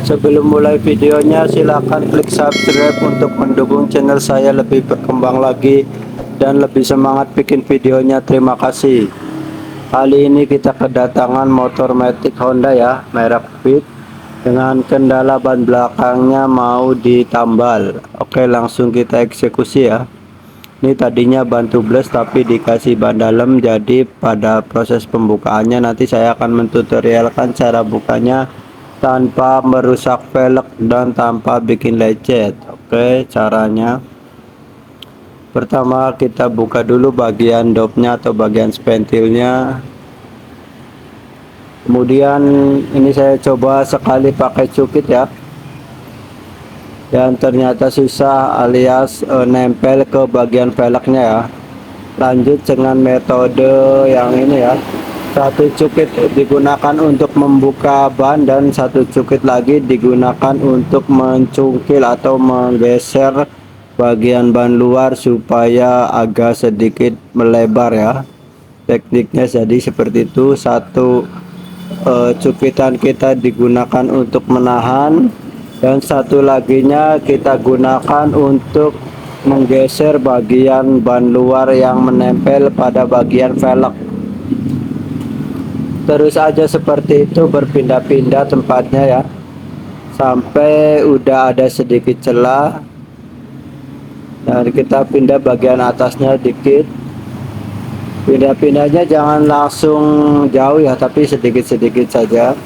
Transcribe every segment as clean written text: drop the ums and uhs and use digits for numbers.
Sebelum mulai videonya, silakan klik subscribe untuk mendukung channel saya lebih berkembang lagi dan lebih semangat bikin videonya. Terima kasih. Kali ini kita kedatangan motor matic Honda ya, merek Beat, dengan kendala ban belakangnya mau ditambal. Oke, langsung kita eksekusi ya. Ini tadinya ban tubeless tapi dikasih ban dalam, jadi pada proses pembukaannya nanti saya akan mentutorialkan cara bukanya tanpa merusak velg dan tanpa bikin lecet. Oke, caranya pertama kita buka dulu bagian dopnya atau bagian spentilnya. Kemudian ini saya coba sekali pakai cukit ya, dan ternyata susah alias nempel ke bagian velgnya ya. Lanjut dengan metode yang ini ya, satu cukit digunakan untuk membuka ban dan satu cukit lagi digunakan untuk mencungkil atau menggeser bagian ban luar supaya agak sedikit melebar ya. Tekniknya jadi seperti itu. Satu cukitan kita digunakan untuk menahan dan satu laginya kita gunakan untuk menggeser bagian ban luar yang menempel pada bagian velg. Terus aja seperti itu, berpindah-pindah tempatnya ya, sampai udah ada sedikit celah dan kita pindah bagian atasnya dikit. Pindah-pindahnya jangan langsung jauh ya, tapi sedikit-sedikit saja.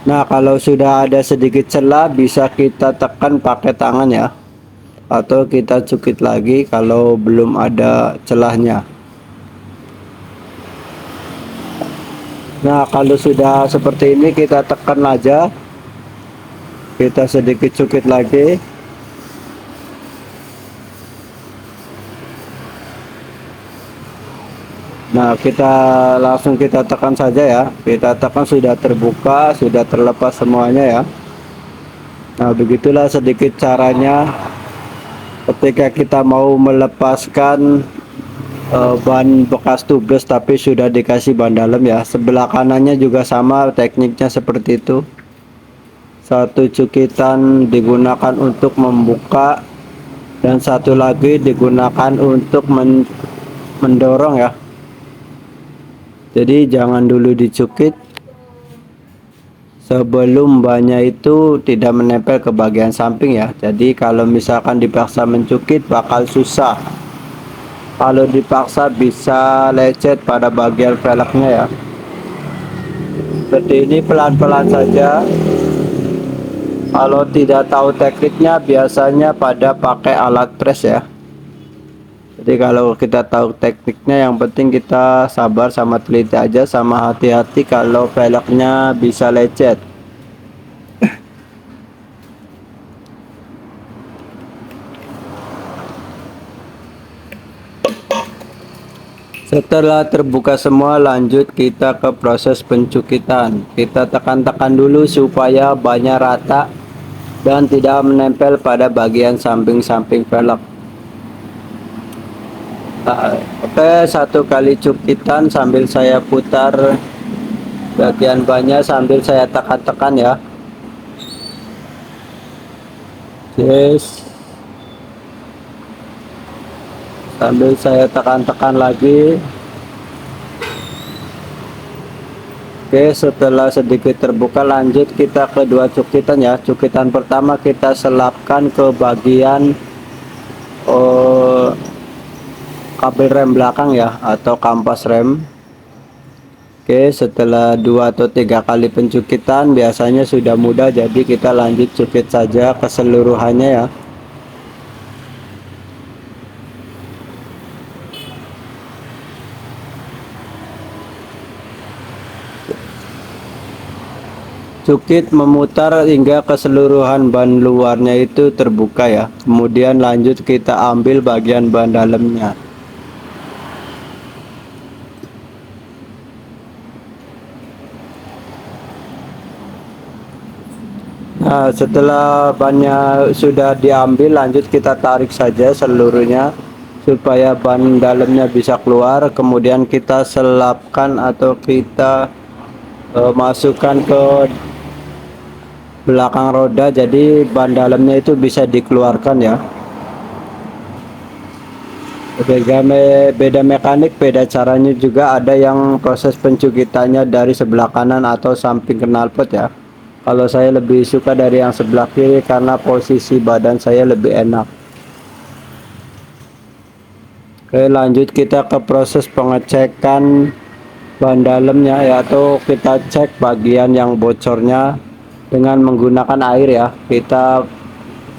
Nah, kalau sudah ada sedikit celah bisa kita tekan pakai tangan ya, atau kita cukit lagi kalau belum ada celahnya. Nah, kalau sudah seperti ini kita tekan aja, kita sedikit cukit lagi. Nah, kita langsung kita tekan saja ya, kita tekan sudah terbuka, sudah terlepas semuanya ya. Nah, begitulah sedikit caranya ketika kita mau melepaskan ban bekas tubeless tapi sudah dikasih ban dalam ya. Sebelah kanannya juga sama tekniknya seperti itu. Satu cukitan digunakan untuk membuka dan satu lagi digunakan untuk mendorong ya. Jadi jangan dulu dicukit sebelum bannya itu tidak menempel ke bagian samping ya. Jadi kalau misalkan dipaksa mencukit bakal susah. Kalau dipaksa bisa lecet pada bagian velgnya ya. Seperti ini, pelan-pelan saja. Kalau tidak tahu tekniknya biasanya pada pakai alat pres ya. Jadi kalau kita tahu tekniknya, yang penting kita sabar sama teliti aja, sama hati-hati kalau velgnya bisa lecet. Setelah terbuka semua, lanjut kita ke proses pencukitan. Kita tekan-tekan dulu supaya bannya rata dan tidak menempel pada bagian samping-samping velg. Oke, satu kali cukitan sambil saya putar bagian bannya sambil saya tekan-tekan ya. Yes. Sambil saya tekan-tekan lagi. Oke, setelah sedikit terbuka, lanjut kita ke dua cukitan ya. Cukitan pertama kita selapkan ke bagian kabel rem belakang ya, atau kampas rem. Oke, setelah 2 atau 3 kali pencukitan biasanya sudah mudah, jadi kita lanjut cukit saja keseluruhannya ya. Cukit memutar hingga keseluruhan ban luarnya itu terbuka ya. Kemudian lanjut kita ambil bagian ban dalamnya. Nah, setelah bannya sudah diambil, lanjut kita tarik saja seluruhnya supaya ban dalamnya bisa keluar. Kemudian kita selapkan atau kita masukkan ke belakang roda, jadi ban dalamnya itu bisa dikeluarkan ya. Beda mekanik, beda caranya juga. Ada yang proses pencukitannya dari sebelah kanan atau samping knalpot ya. Kalau saya lebih suka dari yang sebelah kiri karena posisi badan saya lebih enak. Oke, lanjut kita ke proses pengecekan ban dalamnya, yaitu kita cek bagian yang bocornya dengan menggunakan air ya.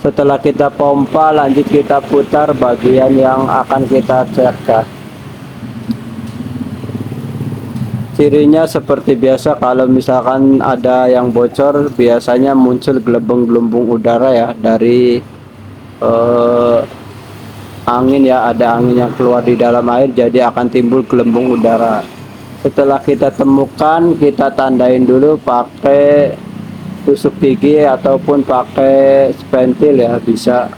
Setelah kita pompa, lanjut kita putar bagian yang akan kita cek ya. Cirinya seperti biasa, kalau misalkan ada yang bocor biasanya muncul gelembung-gelembung udara ya dari angin ya, ada angin yang keluar di dalam air, jadi akan timbul gelembung udara. Setelah kita temukan, kita tandain dulu pakai tusuk gigi ataupun pakai spentil ya, bisa.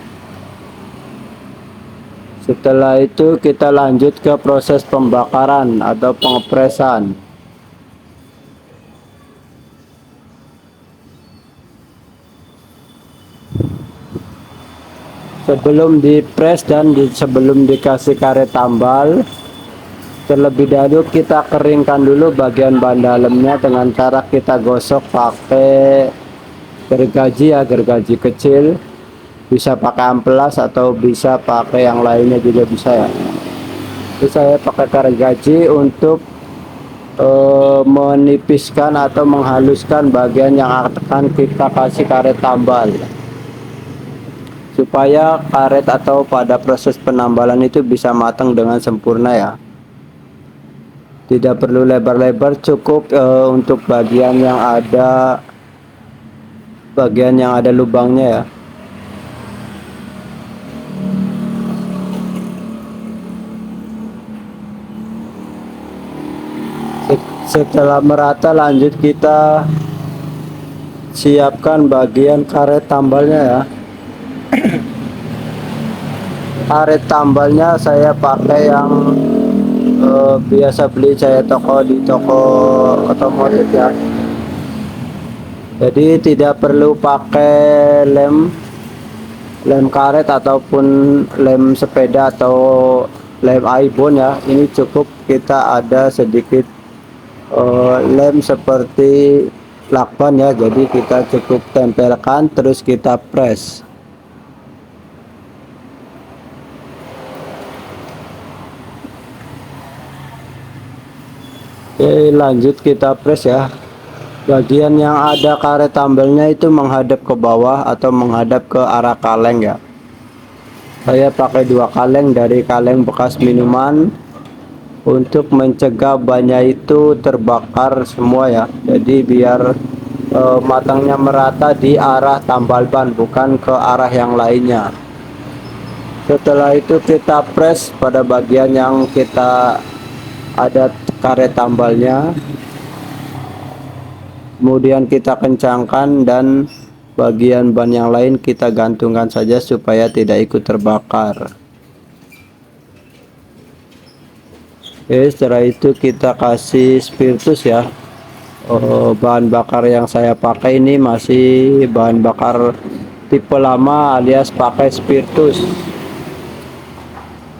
Setelah itu kita lanjut ke proses pembakaran atau pengepresan. Sebelum dipres dan sebelum dikasih karet tambal, terlebih dahulu kita keringkan dulu bagian ban dalamnya dengan cara kita gosok pakai gergaji ya, gergaji kecil, bisa pakai amplas atau bisa pakai yang lainnya juga bisa ya. Jadi saya pakai gergaji untuk menipiskan atau menghaluskan bagian yang akan kita kasih karet tambal, supaya karet atau pada proses penambalan itu bisa matang dengan sempurna ya. Tidak perlu lebar-lebar, cukup untuk bagian yang ada lubangnya ya. Setelah merata, lanjut kita siapkan bagian karet tambalnya ya. Karet tambalnya saya pakai yang biasa beli saya di toko otomotif ya. Jadi tidak perlu pakai lem karet ataupun lem sepeda atau lem ibon ya. Ini cukup kita ada sedikit lem seperti lakban ya, jadi kita cukup tempelkan terus kita press. Oke, lanjut kita press ya. Bagian yang ada karet tambelnya itu menghadap ke bawah atau menghadap ke arah kaleng ya. Saya pakai 2 kaleng dari kaleng bekas minuman untuk mencegah bannya itu terbakar semua ya. Jadi biar matangnya merata di arah tambal ban, bukan ke arah yang lainnya. Setelah itu kita press pada bagian yang kita ada karet tambalnya, kemudian kita kencangkan dan bagian ban yang lain kita gantungkan saja supaya tidak ikut terbakar. Oke, setelah itu kita kasih spiritus ya. Bahan bakar yang saya pakai ini masih bahan bakar tipe lama alias pakai spiritus.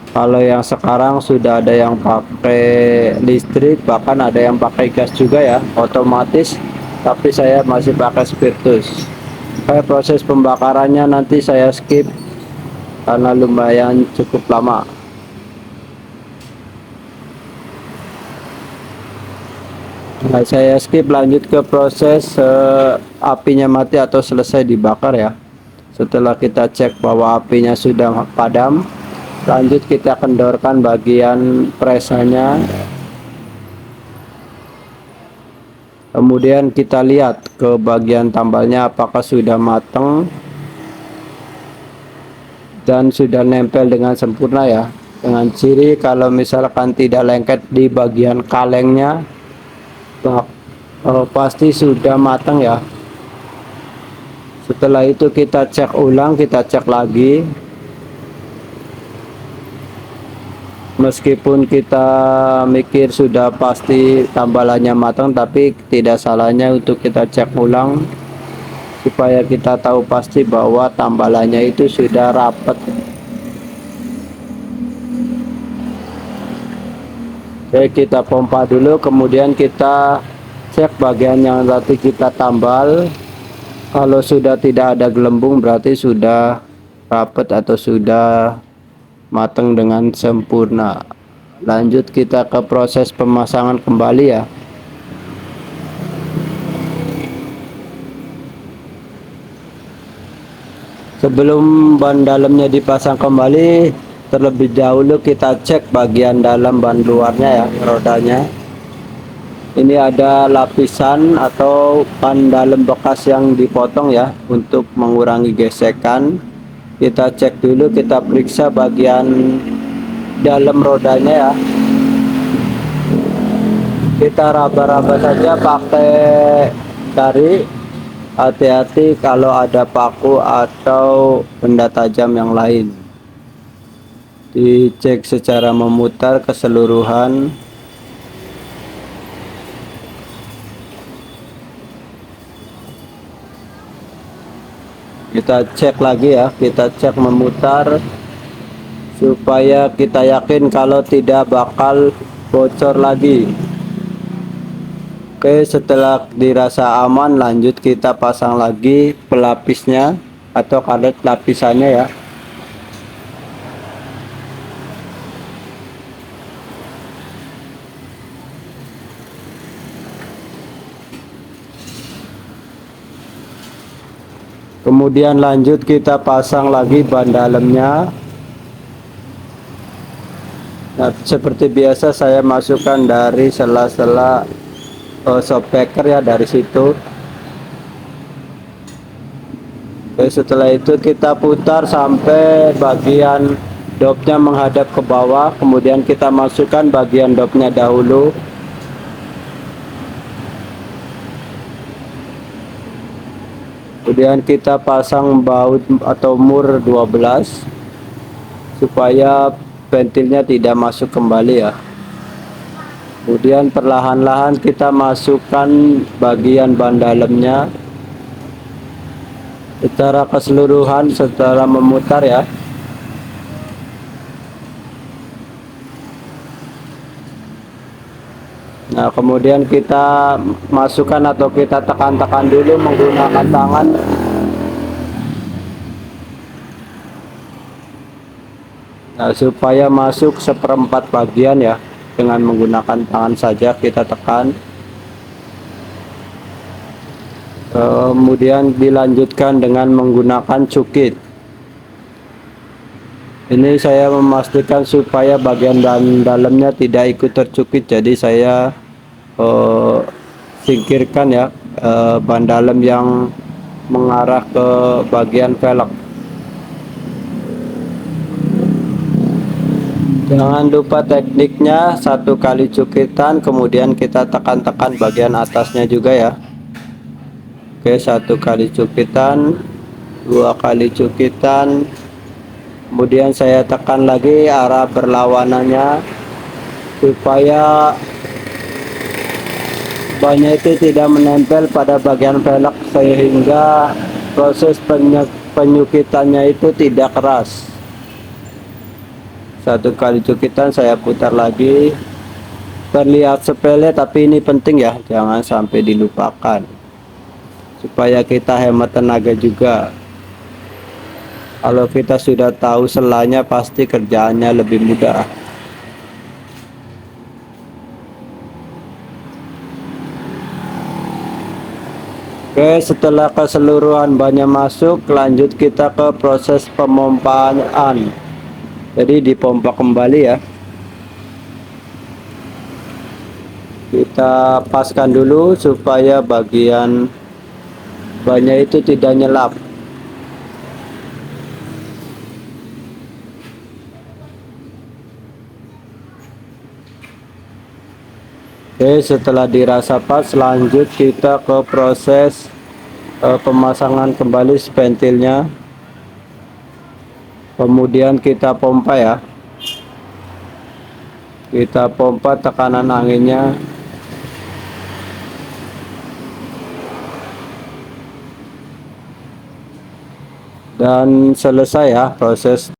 Kalau yang sekarang sudah ada yang pakai listrik, bahkan ada yang pakai gas juga ya, otomatis, tapi saya masih pakai spiritus. Kayak proses pembakarannya nanti saya skip karena lumayan cukup lama. Nah, saya skip, lanjut ke proses apinya mati atau selesai dibakar ya. Setelah kita cek bahwa apinya sudah padam, lanjut kita kendorkan bagian presannya. Kemudian kita lihat ke bagian tambalnya apakah sudah matang dan sudah nempel dengan sempurna ya. Dengan ciri kalau misalkan tidak lengket di bagian kalengnya, pasti sudah matang ya. Setelah itu kita cek ulang, kita cek lagi. Meskipun kita mikir sudah pasti tambalannya matang, tapi tidak salahnya untuk kita cek ulang supaya kita tahu pasti bahwa tambalannya itu sudah rapat. Oke, kita pompa dulu, kemudian kita cek bagian yang tadi kita tambal. Kalau sudah tidak ada gelembung berarti sudah rapat atau sudah matang dengan sempurna. Lanjut kita ke proses pemasangan kembali ya. Sebelum ban dalamnya dipasang kembali, terlebih dahulu kita cek bagian dalam ban luarnya ya, rodanya. Ini ada lapisan atau ban dalam bekas yang dipotong ya, untuk mengurangi gesekan. Kita cek dulu, kita periksa bagian dalam rodanya ya. Kita raba-raba saja pakai jari. Hati-hati kalau ada paku atau benda tajam yang lain. Dicek secara memutar keseluruhan. Kita cek lagi ya, kita cek memutar supaya kita yakin kalau tidak bakal bocor lagi. Oke, setelah dirasa aman, lanjut kita pasang lagi pelapisnya atau karet lapisannya ya. Kemudian lanjut kita pasang lagi ban dalamnya. Nah, seperti biasa saya masukkan dari sela-sela shockbreaker ya, dari situ. Oke, setelah itu kita putar sampai bagian dopnya menghadap ke bawah, kemudian kita masukkan bagian dopnya dahulu. Kemudian kita pasang baut atau mur 12 supaya ventilnya tidak masuk kembali ya. Kemudian perlahan-lahan kita masukkan bagian ban dalamnya secara keseluruhan setelah memutar ya. Nah, kemudian kita masukkan atau kita tekan-tekan dulu menggunakan tangan. Nah, supaya masuk seperempat bagian ya, dengan menggunakan tangan saja kita tekan. Kemudian dilanjutkan dengan menggunakan cukit. Ini saya memastikan supaya bagian dalamnya tidak ikut tercukit, jadi saya singkirkan ya ban dalam yang mengarah ke bagian velg. Jangan lupa tekniknya, 1 kali cukitan, kemudian kita tekan-tekan bagian atasnya juga ya. Oke, 1 kali cukitan, 2 kali cukitan, kemudian saya tekan lagi arah berlawanannya supaya bannya itu tidak menempel pada bagian velg sehingga proses penyukitannya itu tidak keras. 1 kali cukitan saya putar lagi. Terlihat sepele tapi ini penting ya, jangan sampai dilupakan supaya kita hemat tenaga juga. Kalau kita sudah tahu selanya pasti kerjaannya lebih mudah. Oke, setelah keseluruhan bannya masuk, lanjut kita ke proses pemompaan. Jadi dipompa kembali ya. Kita paskan dulu supaya bagian bannya itu tidak nyelap. Oke, setelah dirasa pas, lanjut kita ke proses pemasangan kembali ventilnya. Kemudian kita pompa ya. Kita pompa tekanan anginnya. Dan selesai ya proses